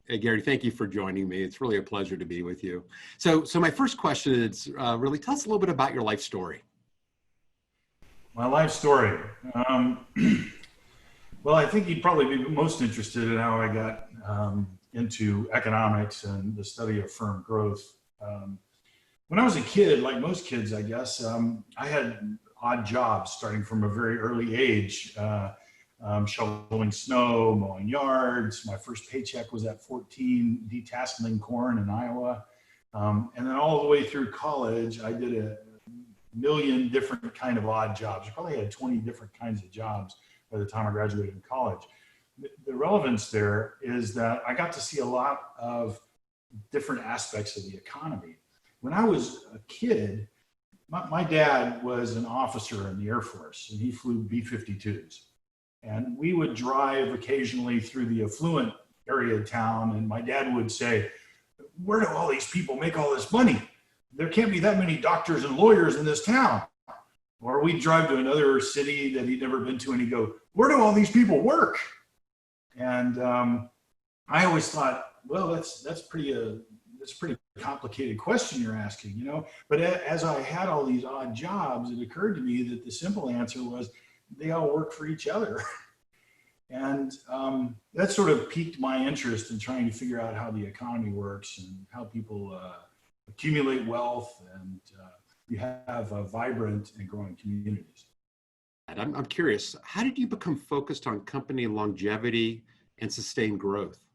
Hey, Gary, thank you for joining me. It's really a pleasure to be with you. So my first question is really tell us a little bit about your life story. My life story. Um, well, I think you'd probably be most interested in how I got into economics and the study of firm growth. Um, when I was a kid, like most kids, I guess, I had odd jobs starting from a very early age, shoveling snow, mowing yards. My first paycheck was at 14, detasseling corn in Iowa. And then all the way through college, I did a million different kind of odd jobs. I probably had 20 different kinds of jobs by the time I graduated college. The relevance there is that I got to see a lot of different aspects of the economy. When I was a kid, my dad was an officer in the Air Force, and he flew B-52s. And we would drive occasionally through the affluent area of town, and my dad would say, "Where do all these people make all this money? There can't be that many doctors and lawyers in this town." Or we'd drive to another city that he'd never been to, and he'd go, "Where do all these people work?" And I always thought, well, that's pretty complicated question you're asking, you know. But as I had all these odd jobs, it occurred to me that the simple answer was they all work for each other. And that sort of piqued my interest in trying to figure out how the economy works and how people accumulate wealth and you have vibrant and growing communities. And I'm curious, how did you become focused on company longevity and sustained growth?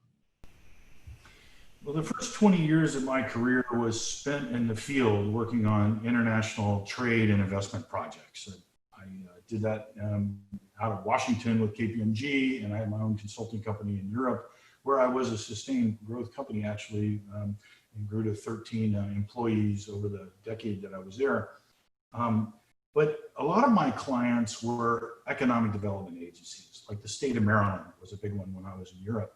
Well, the first 20 years of my career was spent in the field working on international trade and investment projects. I did that out of Washington with KPMG, and I had my own consulting company in Europe where I was a sustained growth company actually, and grew to 13 employees over the decade that I was there. But a lot of my clients were economic development agencies, like the state of Maryland was a big one when I was in Europe.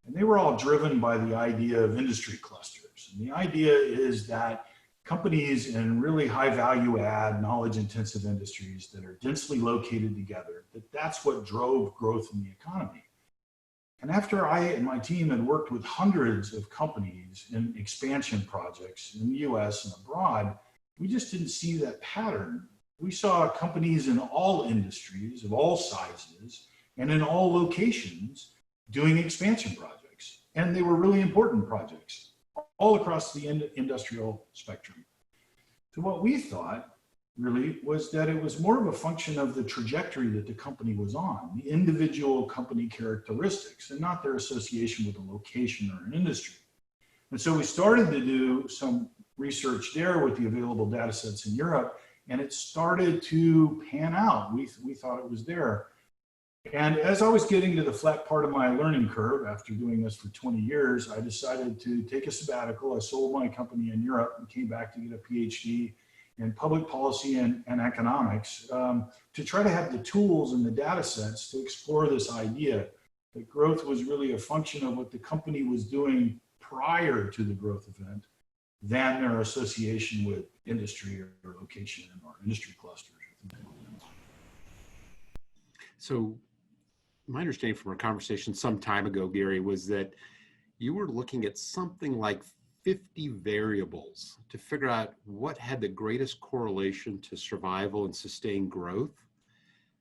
And they were all driven by the idea of industry clusters. And the idea is that companies in really high value add, knowledge intensive industries that are densely located together, that's what drove growth in the economy. And after I and my team had worked with hundreds of companies in expansion projects in the US and abroad, we just didn't see that pattern. We saw companies in all industries of all sizes and in all locations doing expansion projects. And they were really important projects all across the industrial spectrum. So what we thought really was that it was more of a function of the trajectory that the company was on, the individual company characteristics, and not their association with a location or an industry. And so we started to do some research there with the available data sets in Europe, and it started to pan out. We thought it was there. And as I was getting to the flat part of my learning curve, after doing this for 20 years, I decided to take a sabbatical. I sold my company in Europe and came back to get a PhD in public policy and economics to try to have the tools and the data sets to explore this idea that growth was really a function of what the company was doing prior to the growth event than their association with industry or location or industry clusters. So my understanding from our conversation some time ago, Gary, was that you were looking at something like 50 variables to figure out what had the greatest correlation to survival and sustained growth.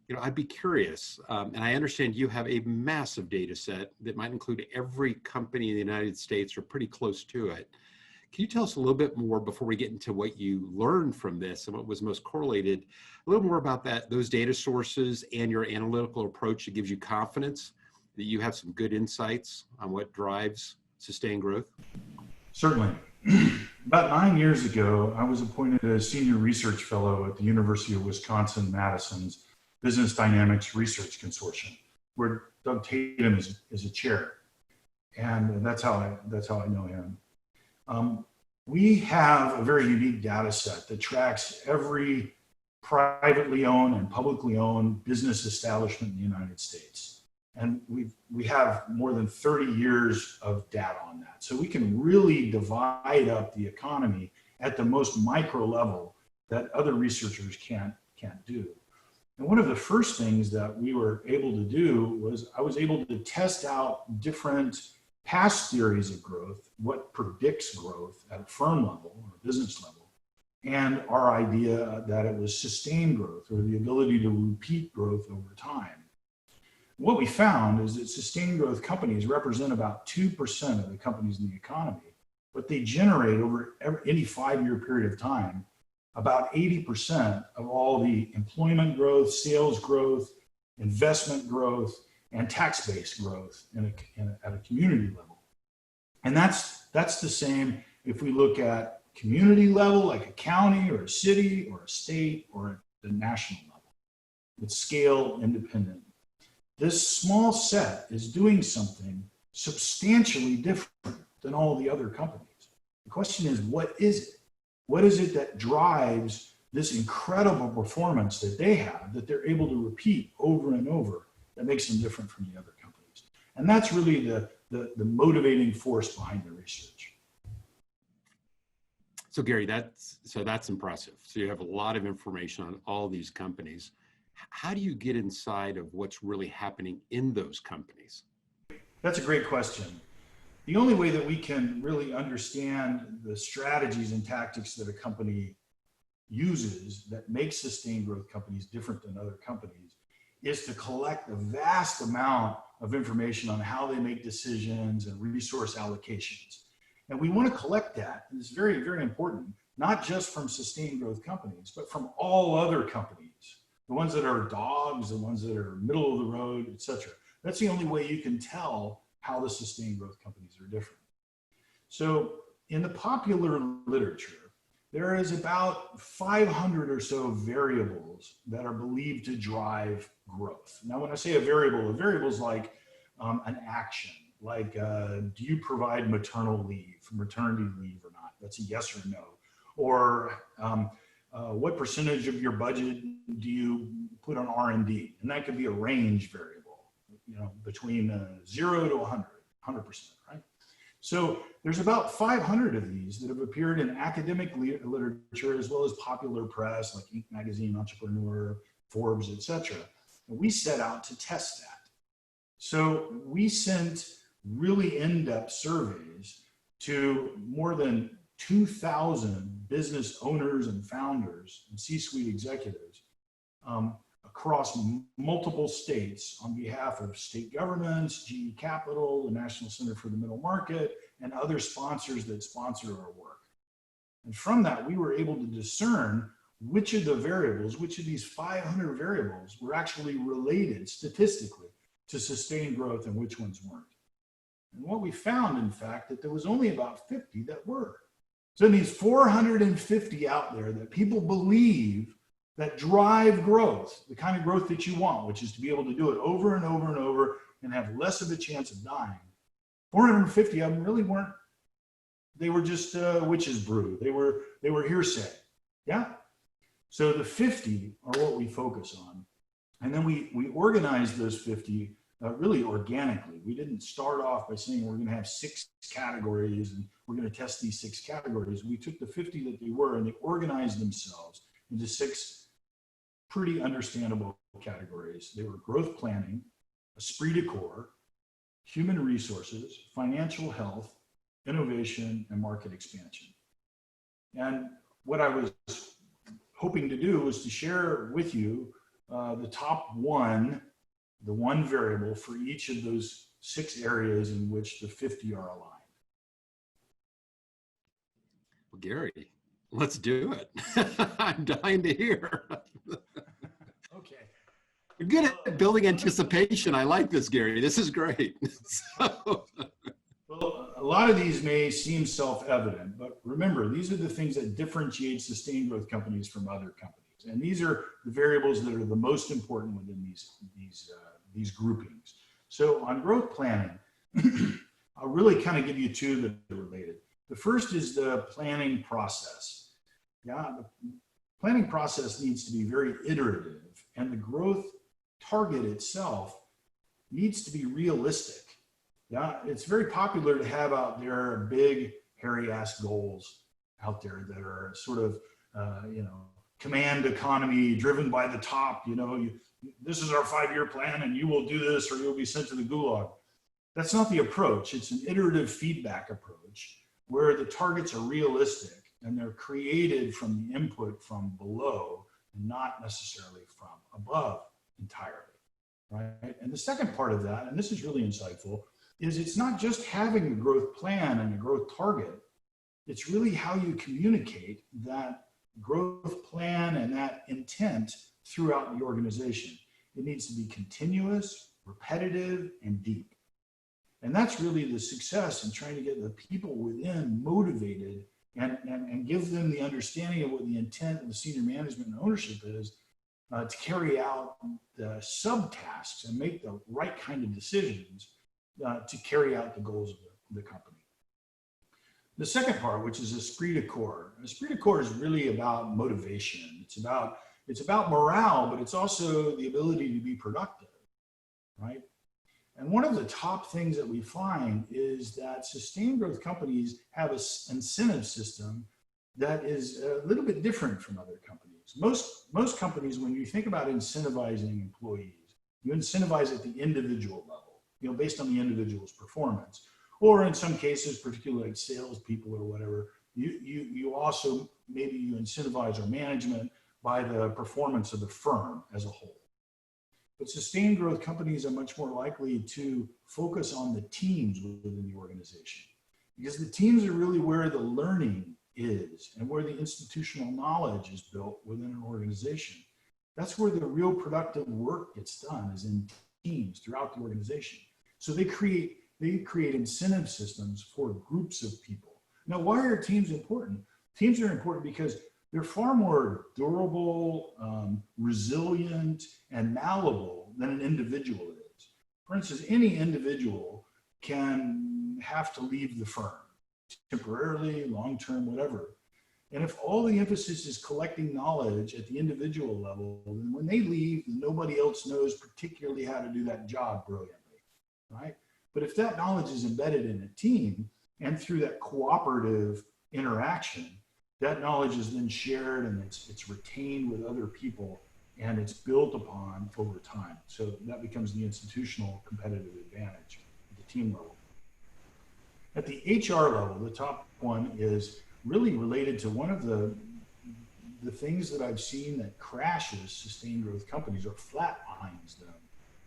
You know, I'd be curious, and I understand you have a massive data set that might include every company in the United States or pretty close to it. Can you tell us a little bit more before we get into what you learned from this and what was most correlated, a little more about those data sources and your analytical approach that gives you confidence that you have some good insights on what drives sustained growth? Certainly. About 9 years ago, I was appointed a senior research fellow at the University of Wisconsin-Madison's Business Dynamics Research Consortium, where Doug Tatum is a chair. And that's how I know him. We have a very unique data set that tracks every privately owned and publicly owned business establishment in the United States. And we have more than 30 years of data on that. So we can really divide up the economy at the most micro level that other researchers can't do. And one of the first things that we were able to do was I was able to test out different past theories of growth, what predicts growth at a firm level or a business level, and our idea that it was sustained growth or the ability to repeat growth over time. What we found is that sustained growth companies represent about 2% of the companies in the economy, but they generate over any 5-year period of time about 80% of all the employment growth, sales growth, investment growth, and tax-based growth at a community level. And that's the same if we look at community level, like a county or a city or a state or at the national level. It's scale independent. This small set is doing something substantially different than all the other companies. The question is, what is it? What is it that drives this incredible performance that they have, that they're able to repeat over and over, that makes them different from the other companies? And that's really the motivating force behind the research. So Gary, that's impressive. So you have a lot of information on all these companies. How do you get inside of what's really happening in those companies? That's a great question. The only way that we can really understand the strategies and tactics that a company uses that makes sustained growth companies different than other companies is to collect a vast amount of information on how they make decisions and resource allocations. And we want to collect that, and it's very, very important, not just from sustained growth companies, but from all other companies, the ones that are dogs, the ones that are middle of the road, et cetera. That's the only way you can tell how the sustained growth companies are different. So in the popular literature, there is about 500 or so variables that are believed to drive growth. Now, when I say a variable is like an action, like do you provide maternal leave, maternity leave or not? That's a yes or no. Or what percentage of your budget do you put on R&D? And that could be a range variable, between 0 to 100%, right? So there's about 500 of these that have appeared in academic literature as well as popular press like Inc. Magazine, Entrepreneur, Forbes, etc. And we set out to test that. So we sent really in-depth surveys to more than 2,000 business owners and founders and C-suite executives across multiple states on behalf of state governments, GE Capital, the National Center for the Middle Market, and other sponsors that sponsor our work. And from that, we were able to discern which of the variables, which of these 500 variables were actually related statistically to sustained growth and which ones weren't. And what we found, in fact, that there was only about 50 that were. So in these 450 out there that people believe that drive growth, the kind of growth that you want, which is to be able to do it over and over and over and have less of a chance of dying, 450 of them really weren't. They were just witch's brew. They were hearsay. Yeah. So the 50 are what we focus on. And then we organized those 50 really organically. We didn't start off by saying we're going to have 6 categories and we're going to test these 6 categories. We took the 50 that they were and they organized themselves into 6 pretty understandable categories. They were growth planning, esprit de corps, human resources, financial health, innovation, and market expansion. And what I was hoping to do was to share with you the top one, the one variable for each of those 6 areas in which the 50 are aligned. Well, Gary, let's do it. I'm dying to hear. Okay. You're good at building anticipation. I like this, Gary. This is great. Well, a lot of these may seem self-evident, but remember, these are the things that differentiate sustained growth companies from other companies. And these are the variables that are the most important within these groupings. So on growth planning, I'll really kind of give you 2 that are related. The first is the planning process. Yeah, the planning process needs to be very iterative, and the growth target itself needs to be realistic. Yeah, it's very popular to have out there big, hairy-ass goals out there that are sort of, command economy driven by the top. This is our 5-year plan, and you will do this, or you'll be sent to the gulag. That's not the approach. It's an iterative feedback approach where the targets are realistic and they're created from the input from below, not necessarily from above entirely, right? And the second part of that, and this is really insightful, is it's not just having a growth plan and a growth target. It's really how you communicate that growth plan and that intent throughout the organization. It needs to be continuous, repetitive, and deep. And that's really the success in trying to get the people within motivated and give them the understanding of what the intent of the senior management and ownership is to carry out the subtasks and make the right kind of decisions to carry out the goals of the company. The second part, which is esprit de corps. Esprit de corps is really about motivation. It's about morale, but it's also the ability to be productive, right? And one of the top things that we find is that sustained growth companies have an incentive system that is a little bit different from other companies. Most companies, when you think about incentivizing employees, you incentivize at the individual level, based on the individual's performance. Or in some cases, particularly like salespeople or whatever, you also, maybe you incentivize our management by the performance of the firm as a whole. But sustained growth companies are much more likely to focus on the teams within the organization, because the teams are really where the learning is and where the institutional knowledge is built within an organization. That's where the real productive work gets done, is in teams throughout the organization. So they create incentive systems for groups of people. Now, why are teams important? Teams are important because they're far more durable, resilient, and malleable than an individual is. For instance, any individual can have to leave the firm temporarily, long-term, whatever. And if all the emphasis is collecting knowledge at the individual level, then when they leave, nobody else knows particularly how to do that job brilliantly, right? But if that knowledge is embedded in a team and through that cooperative interaction, that knowledge is then shared and it's retained with other people and it's built upon over time. So that becomes the institutional competitive advantage at the team level. At the HR level, the top one is really related to one of the things that I've seen that crashes sustained growth companies or flatlines them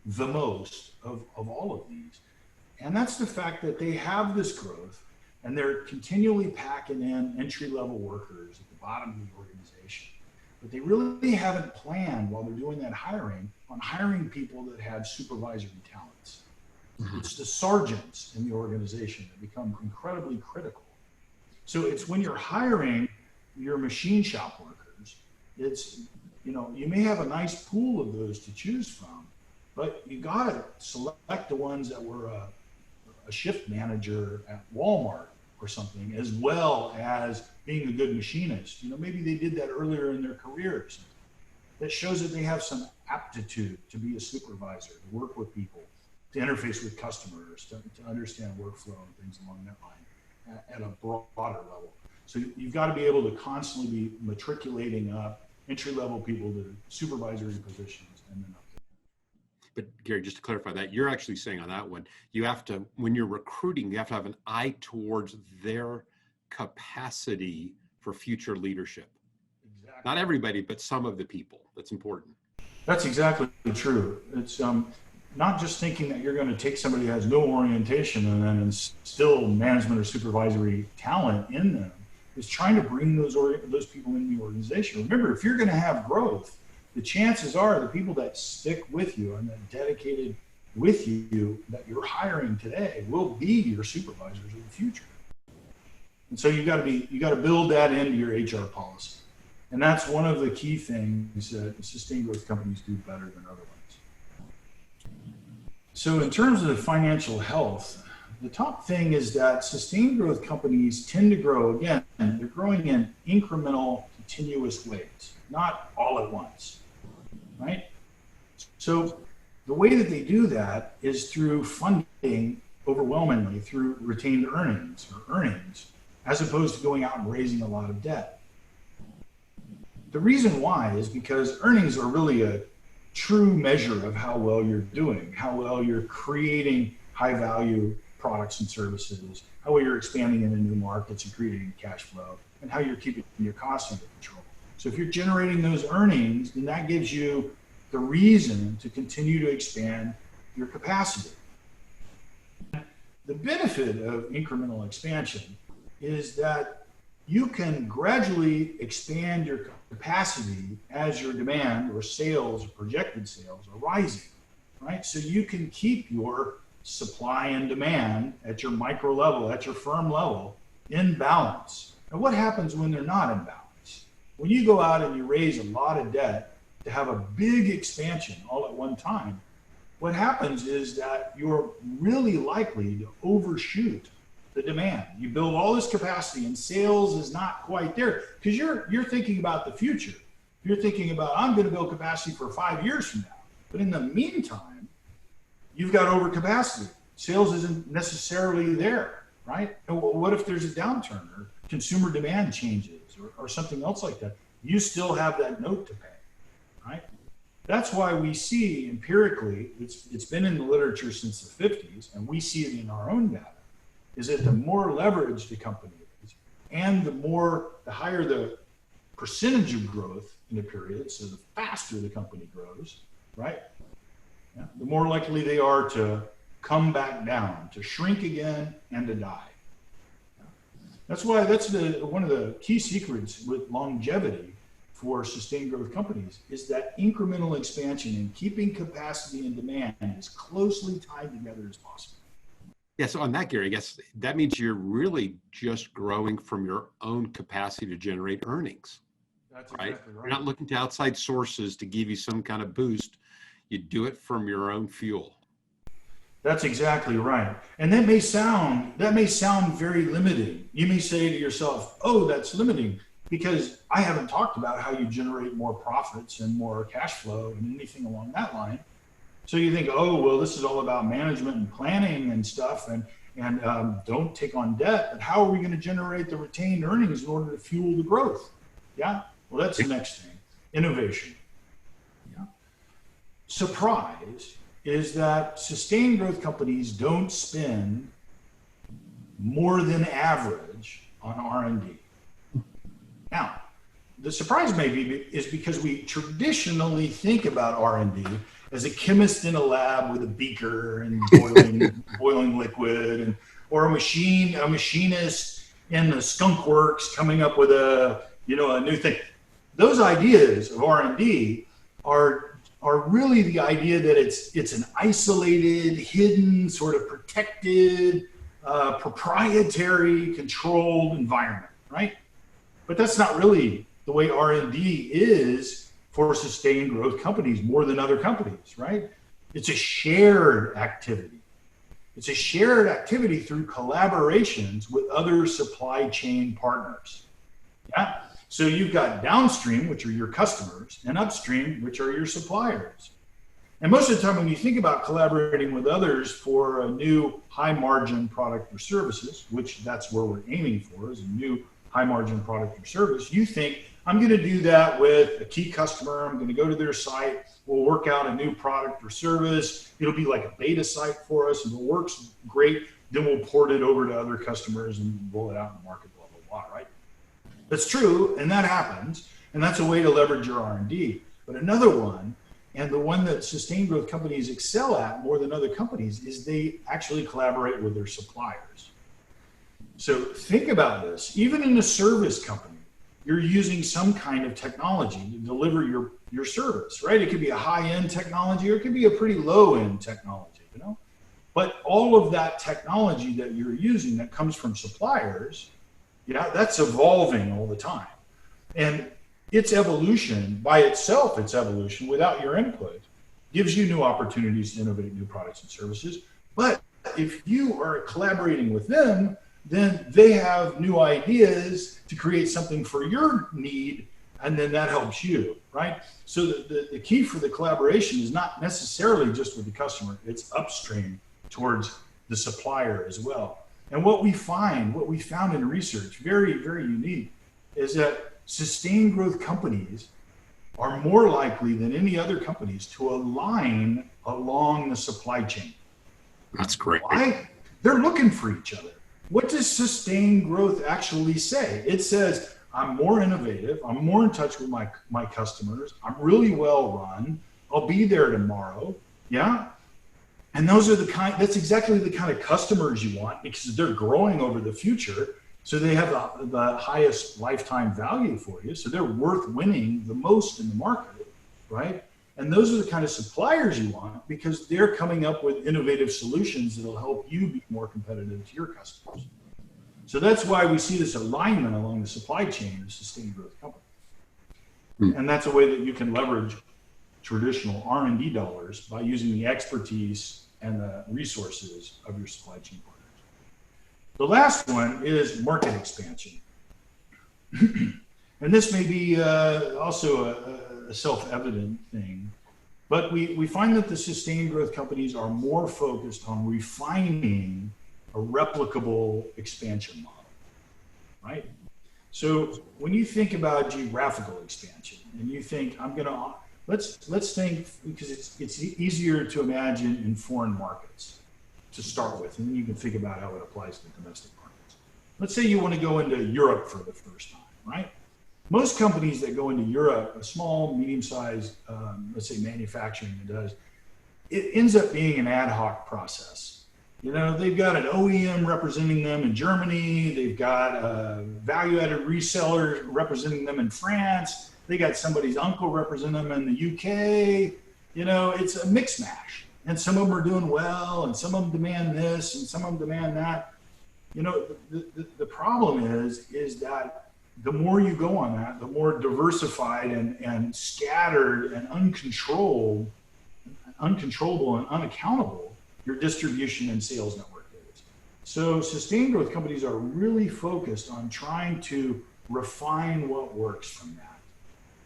the most of all of these. And that's the fact that they have this growth and they're continually packing in entry-level workers at the bottom of the organization. But they really haven't planned while they're doing that hiring on hiring people that have supervisory talents. Mm-hmm. It's the sergeants in the organization that become incredibly critical. So it's when you're hiring your machine shop workers, it's, you may have a nice pool of those to choose from, but you gotta select the ones that were a shift manager at Walmart or something, as well as being a good machinist. Maybe they did that earlier in their careers. That shows that they have some aptitude to be a supervisor, to work with people, to interface with customers, to understand workflow and things along that line at a broader level. So you've got to be able to constantly be matriculating up entry-level people to supervisory positions and then up. But Gary, just to clarify that, you're actually saying on that one, you have to, when you're recruiting, you have to have an eye towards their capacity for future leadership. Exactly. Not everybody, but some of the people. That's important. That's exactly true. It's not just thinking that you're going to take somebody who has no orientation and then instill management or supervisory talent in them. It's trying to bring those people in the organization. Remember, if you're going to have growth, the chances are the people that stick with you and that are dedicated with you that you're hiring today will be your supervisors in the future. And so you got to build that into your HR policy. And that's one of the key things that sustained growth companies do better than other ones. So in terms of financial health, the top thing is that sustained growth companies tend to grow, again, they're growing in incremental, continuous ways, not all at once. Right? So the way that they do that is through funding overwhelmingly through retained earnings, as opposed to going out and raising a lot of debt. The reason why is because earnings are really a true measure of how well you're doing, how well you're creating high value products and services, how you're expanding into new markets and creating cash flow, and how you're keeping your costs under control. So if you're generating those earnings, then that gives you the reason to continue to expand your capacity. The benefit of incremental expansion is that you can gradually expand your capacity as your demand or sales or projected sales are rising, right? So you can keep your supply and demand at your micro level, at your firm level, in balance. And what happens when they're not in balance? When you go out and you raise a lot of debt to have a big expansion all at one time, what happens is that you're really likely to overshoot the demand. You build all this capacity and sales is not quite there because you're thinking about the future. You're thinking about, I'm going to build capacity for 5 years from now. But in the meantime, you've got overcapacity. Sales isn't necessarily there, right? And what if there's a downturn or consumer demand changes or something else like that? You still have that note to pay, right? That's why we see empirically, it's been in the literature since the 50s, and we see it in our own data, is that the more leveraged the company is, and the higher the percentage of growth in a period, so the faster the company grows, right? Yeah, the more likely they are to come back down, to shrink again, and to die. That's why one of the key secrets with longevity for sustained growth companies is that incremental expansion and keeping capacity and demand as closely tied together as possible. Yeah, so on that, Gary, I guess that means you're really just growing from your own capacity to generate earnings. That's right? Exactly right. You're not looking to outside sources to give you some kind of boost. You do it from your own fuel. That's exactly right. And that may sound very limiting. You may say to yourself, oh, that's limiting, because I haven't talked about how you generate more profits and more cash flow and anything along that line. So you think, oh, well, this is all about management and planning and stuff, and don't take on debt. But how are we going to generate the retained earnings in order to fuel the growth? Yeah, well, that's the next thing. Innovation. Yeah. Surprise is that sustained growth companies don't spend more than average on R&D. Now, the surprise is because we traditionally think about R&D as a chemist in a lab with a beaker and boiling liquid, or a machinist in the skunk works coming up with a new thing. Those ideas of R&D are really the idea that it's an isolated, hidden, sort of protected, proprietary, controlled environment, right? But that's not really the way R&D is for sustained growth companies more than other companies, right? It's a shared activity. It's a shared activity through collaborations with other supply chain partners. Yeah. So you've got downstream, which are your customers, and upstream, which are your suppliers. And most of the time when you think about collaborating with others for a new high margin product or services, which that's where we're aiming for, is a new high margin product or service, you think, I'm going to do that with a key customer. I'm going to go to their site. We'll work out a new product or service. It'll be like a beta site for us. And if it works great, then we'll port it over to other customers and roll it out in the market, blah, blah, blah, right? That's true, and that happens. And that's a way to leverage your R&D. But another one, and the one that sustained growth companies excel at more than other companies, is they actually collaborate with their suppliers. So think about this. Even in a service company, you're using some kind of technology to deliver your service, right? It could be a high-end technology, or it could be a pretty low-end technology, But all of that technology that you're using that comes from suppliers, that's evolving all the time. And its evolution, by itself, its evolution, without your input, gives you new opportunities to innovate new products and services. But if you are collaborating with them, then they have new ideas to create something for your need, and then that helps you, right? So the key for the collaboration is not necessarily just with the customer, it's upstream towards the supplier as well. And what we found in research, very, very unique, is that sustained growth companies are more likely than any other companies to align along the supply chain. That's great. Why? They're looking for each other. What does sustained growth actually say? It says, I'm more innovative. I'm more in touch with my customers. I'm really well run. I'll be there tomorrow. Yeah. And that's exactly the kind of customers you want, because they're growing over the future. So they have the highest lifetime value for you. So they're worth winning the most in the market, right? And those are the kind of suppliers you want, because they're coming up with innovative solutions that'll help you be more competitive to your customers. So that's why we see this alignment along the supply chain of sustained growth companies. And that's a way that you can leverage traditional R&D dollars by using the expertise and the resources of your supply chain partners. The last one is market expansion. And this may be also a self-evident thing, but we find that the sustained growth companies are more focused on refining a replicable expansion model, right? So when you think about geographical expansion and you think, let's think, because it's easier to imagine in foreign markets to start with, and then you can think about how it applies to domestic markets. Let's say you want to go into Europe for the first time, right? Most companies that go into Europe, a small, medium-sized, let's say manufacturing it ends up being an ad hoc process. You know, they've got an OEM representing them in Germany. They've got a value-added reseller representing them in France. They got somebody's uncle representing them in the UK. You know, it's a mix mash. And some of them are doing well, and some of them demand this, and some of them demand that. You know, the problem is that the more you go on that, the more diversified and scattered and uncontrollable and unaccountable your distribution and sales network is. So sustained growth companies are really focused on trying to refine what works from that,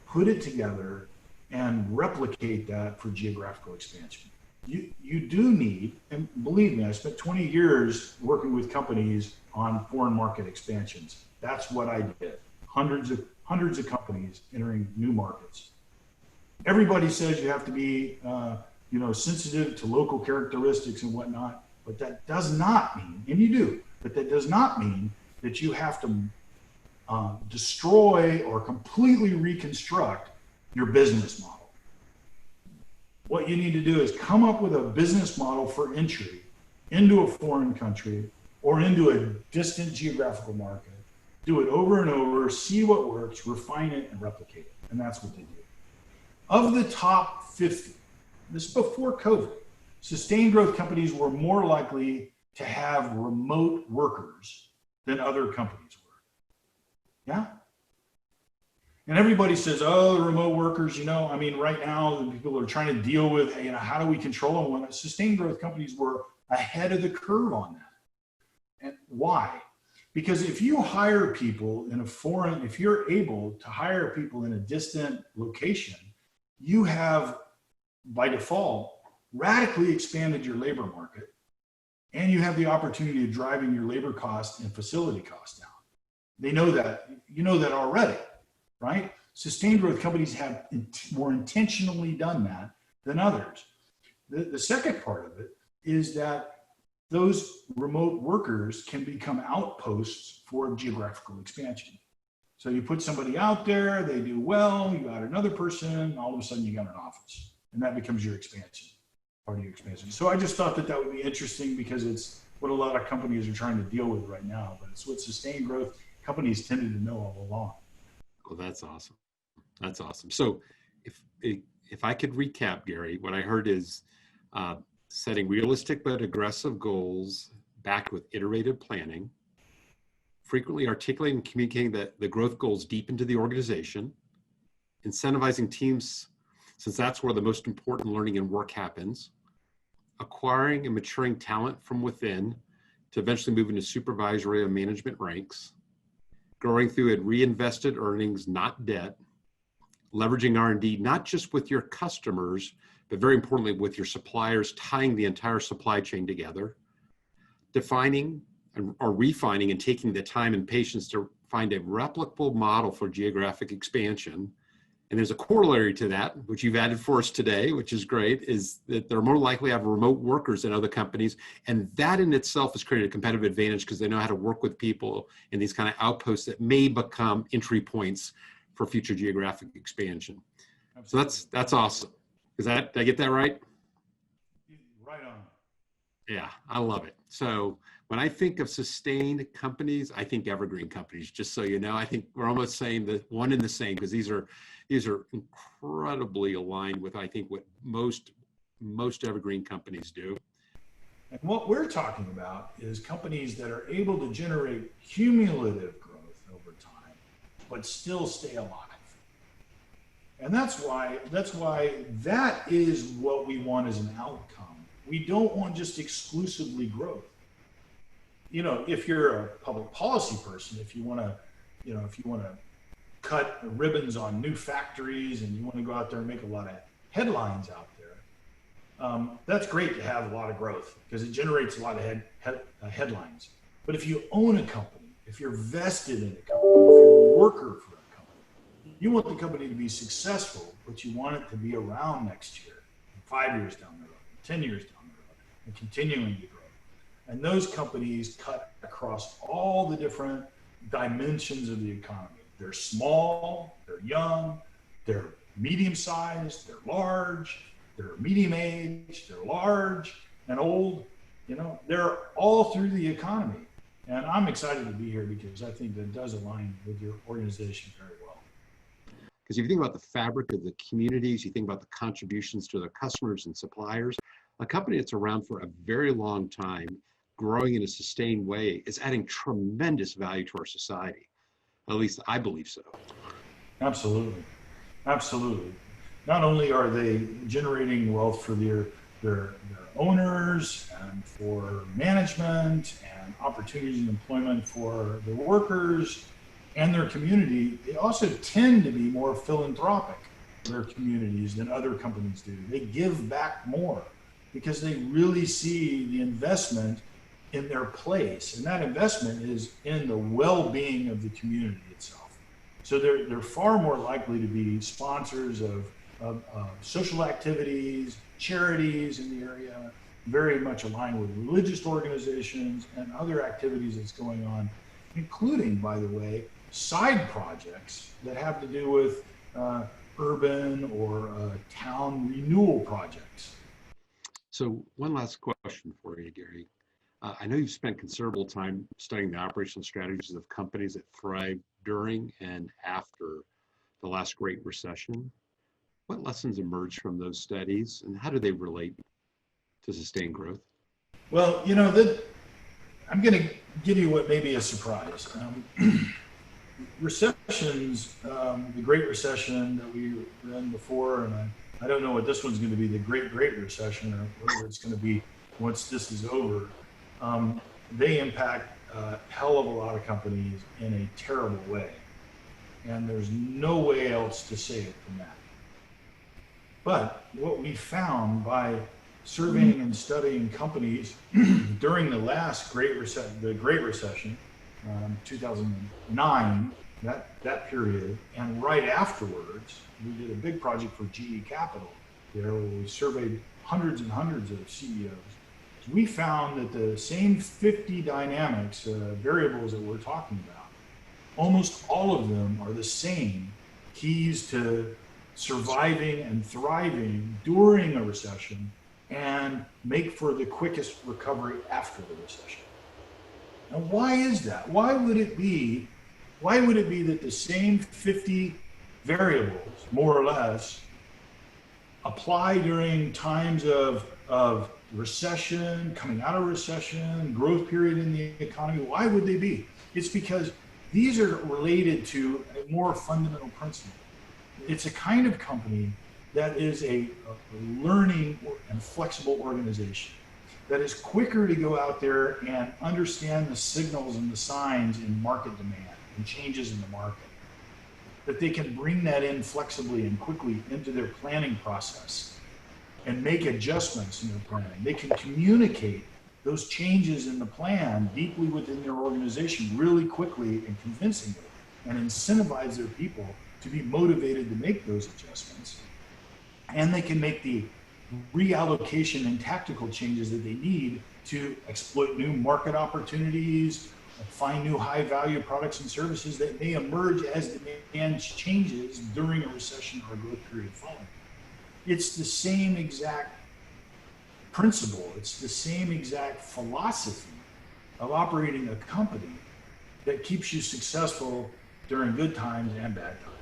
put it together, and replicate that for geographical expansion. You do need, and believe me, I spent 20 years working with companies on foreign market expansions. That's what I did. Hundreds of companies entering new markets. Everybody says you have to be sensitive to local characteristics and whatnot, but that does not mean, and you do, but that does not mean that you have to destroy or completely reconstruct your business model. What you need to do is come up with a business model for entry into a foreign country or into a distant geographical market. Do it over and over, see what works, refine it, and replicate it. And that's what they do. Of the top 50, this is before COVID, sustained growth companies were more likely to have remote workers than other companies were. Yeah? And everybody says, oh, the remote workers, right now the people are trying to deal with, how do we control them? When sustained growth companies were ahead of the curve on that. And why? Because if you hire people if you're able to hire people in a distant location, you have, by default, radically expanded your labor market, and you have the opportunity of driving your labor costs and facility costs down. They know that, you know that already, right? Sustained growth companies have more intentionally done that than others. The second part of it is that those remote workers can become outposts for geographical expansion. So you put somebody out there, they do well, you got another person, all of a sudden you got an office, and that becomes your expansion, part of your expansion. So I just thought that would be interesting, because it's what a lot of companies are trying to deal with right now, but it's what sustained growth companies tended to know all along. Well, that's awesome. That's awesome. So if I could recap, Gary, what I heard is setting realistic but aggressive goals backed with iterative planning, frequently articulating and communicating the growth goals deep into the organization, incentivizing teams, since that's where the most important learning and work happens, acquiring and maturing talent from within to eventually move into supervisory and management ranks, growing through it reinvested earnings, not debt, leveraging R&D, not just with your customers, but very importantly with your suppliers, tying the entire supply chain together, defining or refining and taking the time and patience to find a replicable model for geographic expansion, And there's a corollary to that, which you've added for us today, which is great, is that they're more likely to have remote workers than other companies. And that in itself has created a competitive advantage because they know how to work with people in these kind of outposts that may become entry points for future geographic expansion. Absolutely. So that's awesome. Did I get that right? Right on. Yeah, I love it. So when I think of sustained companies, I think evergreen companies, just so you know. I think we're almost saying the one and the same, because these are incredibly aligned with, I think, what most evergreen companies do. And what we're talking about is companies that are able to generate cumulative growth over time, but still stay alive. And that's why that is what we want as an outcome. We don't want just exclusively growth. You know, if you're a public policy person, if you want to cut ribbons on new factories and you want to go out there and make a lot of headlines out there, that's great to have a lot of growth because it generates a lot of headlines. But if you own a company, if you're vested in a company, if you're a worker for a company, you want the company to be successful, but you want it to be around next year, 5 years down the road, 10 years down the road, and continuing to grow. And those companies cut across all the different dimensions of the economy. They're small, they're young, they're medium-sized, they're large, they're medium-aged, they're large and old. You know, they're all through the economy. And I'm excited to be here because I think that does align with your organization very well. Because if you think about the fabric of the communities, you think about the contributions to their customers and suppliers, a company that's around for a very long time, growing in a sustained way, is adding tremendous value to our society. At least I believe so. Absolutely. Absolutely. Not only are they generating wealth for their owners and for management and opportunities and employment for the workers and their community, they also tend to be more philanthropic in their communities than other companies do. They give back more because they really see the investment in their place, and that investment is in the well-being of the community itself. So they're far more likely to be sponsors of social activities, charities in the area, very much aligned with religious organizations and other activities that's going on, including, by the way, side projects that have to do with urban or town renewal projects. So one last question for you, Gary. I know you've spent considerable time studying the operational strategies of companies that thrived during and after the last Great Recession. What lessons emerged from those studies, and how do they relate to sustained growth? Well, you know, I'm going to give you what may be a surprise. Recessions, the Great Recession that we were in before, and I don't know what this one's going to be, the Great Recession, or whether it's going to be once this is over. They impact a hell of a lot of companies in a terrible way. And there's no way else to say it than that. But what we found by surveying and studying companies during the last Great Recession, 2009, that period, and right afterwards, we did a big project for GE Capital there where we surveyed hundreds and hundreds of CEOs. We found that the same 50 dynamics, variables that we're talking about, almost all of them are the same keys to surviving and thriving during a recession and make for the quickest recovery after the recession. Now, why is that? Why would it be that the same 50 variables, more or less, apply during times of recession, coming out of recession, growth period in the economy? Why would they be? It's because these are related to a more fundamental principle. It's a kind of company that is a learning and flexible organization that is quicker to go out there and understand the signals and the signs in market demand and changes in the market, that they can bring that in flexibly and quickly into their planning process and make adjustments in their planning. They can communicate those changes in the plan deeply within their organization really quickly and convincingly, and incentivize their people to be motivated to make those adjustments. And they can make the reallocation and tactical changes that they need to exploit new market opportunities, find new high value products and services that may emerge as demand changes during a recession or a growth period following. It's the same exact principle, it's the same exact philosophy of operating a company that keeps you successful during good times and bad times.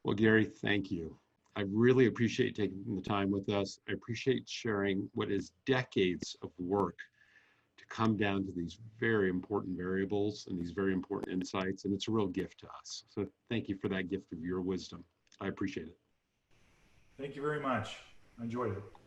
Well, Gary, thank you. I really appreciate taking the time with us. I appreciate sharing what is decades of work to come down to these very important variables and these very important insights, and it's a real gift to us. So thank you for that gift of your wisdom. I appreciate it. Thank you very much. I enjoyed it.